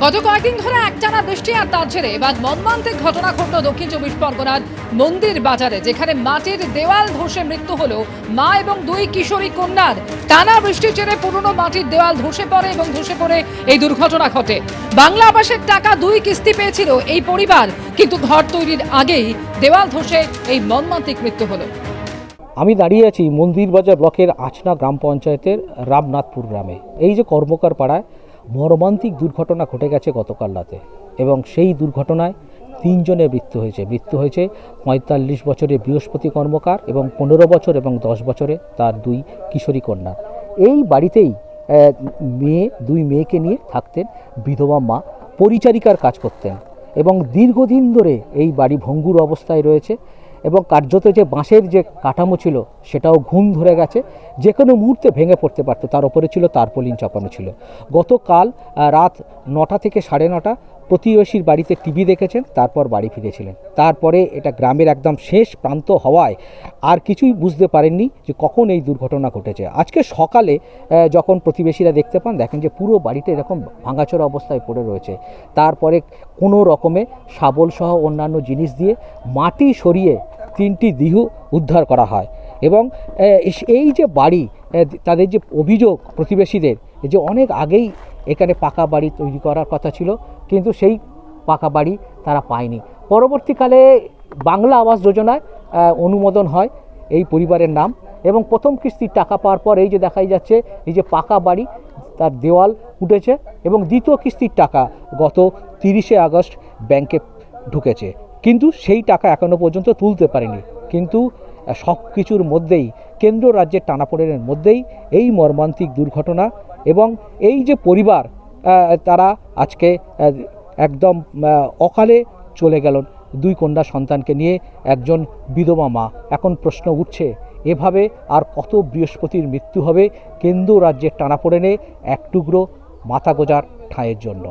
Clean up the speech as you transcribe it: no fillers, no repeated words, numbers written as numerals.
গত কয়েকদিন ধরে একটানা বৃষ্টি আর তার জেরে এবার মর্মান্তিক ঘটনা ঘটল দক্ষিণ চব্বিশ পরগনার মন্দির বাজারে, যেখানে মাটির দেওয়াল ধসে মৃত্যু হলো মা এবং দুই কিশোরী কন্যার। টানা বৃষ্টির জেরে পুরনো মাটির দেওয়াল ধসে পড়ে এবং ধসে পড়ে এই দুর্ঘটনা ঘটে। বাংলা আবাসের টাকা 2 কিস্তি পেয়েছিল এই পরিবার, কিন্তু ঘর তৈরির আগেই দেওয়াল ধসে এই মর্মান্তিক মৃত্যু হলো। আমি দাঁড়িয়ে আছি মন্দিরবাজার ব্লকের আচনা গ্রাম পঞ্চায়েতের রামনাথপুর গ্রামে। এই যে কর্মকার পাড়ায় মর্মান্তিক দুর্ঘটনা ঘটে গেছে গতকাল রাতে, এবং সেই দুর্ঘটনায় 3 জনের মৃত্যু হয়েছে 45 বছরের বৃহস্পতি কর্মকার এবং 15 বছর এবং 10 বছরে তার 2 কিশোরী কন্যা। এই বাড়িতেই দুই মেয়েকে নিয়ে থাকতেন বিধবা মা, পরিচারিকার কাজ করতেন এবং দীর্ঘদিন ধরে এই বাড়ি ভঙ্গুর অবস্থায় রয়েছে এবং কার্যত যে বাঁশের যে কাঠামো ছিল সেটাও ঘুম ধরে গেছে, যে কোনো মুহূর্তে ভেঙে পড়তে পারত। তার উপরে ছিল তারপলিন চাপানো ছিল। গতকাল রাত 9টা থেকে 9:30 প্রতিবেশীর বাড়িতে টিভি দেখেছেন, তারপর বাড়ি ফিরেছিলেন। তারপরে এটা গ্রামের একদম শেষ প্রান্ত হওয়ায় আর কিছুই বুঝতে পারেননি যে কখন এই দুর্ঘটনা ঘটেছে। আজকে সকালে যখন প্রতিবেশীরা দেখতে পান, দেখেন যে পুরো বাড়িটা এরকম ভাঙাচোরা অবস্থায় পড়ে রয়েছে। তারপরে কোনো রকমে শাবল সহ অন্যান্য জিনিস দিয়ে মাটি সরিয়ে 3টি দেহ উদ্ধার করা হয়। এবং এই যে বাড়ি, তাদের যে অভিযোগ প্রতিবেশীদের যে অনেক আগেই এখানে পাকা বাড়ি তৈরি করার কথা ছিল, কিন্তু সেই পাকা বাড়ি তারা পায়নি। পরবর্তীকালে বাংলা আবাস যোজনায় অনুমোদন হয় এই পরিবারের নাম, এবং প্রথম কিস্তির টাকা পাওয়ার পর এই যে দেখাই যাচ্ছে এই যে পাকা বাড়ি, তার দেওয়াল উঠেছে, এবং দ্বিতীয় কিস্তির টাকা গত 30শে আগস্ট ব্যাংকে ঢুকেছে, কিন্তু সেই টাকা এখনও পর্যন্ত তুলতে পারেনি। কিন্তু সব কিছুর মধ্যেই, কেন্দ্র রাজ্যের টানাপোড়েনের মধ্যেই এই মর্মান্তিক দুর্ঘটনা, এবং এই যে পরিবার তারা আজকে একদম অকালে চলে গেলেন 2 কন্যা সন্তানকে নিয়ে, একজন বিধবা মা। এখন প্রশ্ন উঠছে, এভাবে আর কত বৃহস্পতির মৃত্যু হবে কেন্দ্র রাজ্যের টানাপোড়েনে এক টুকরো মাথা গোজার ঠাঁইয়ের জন্য।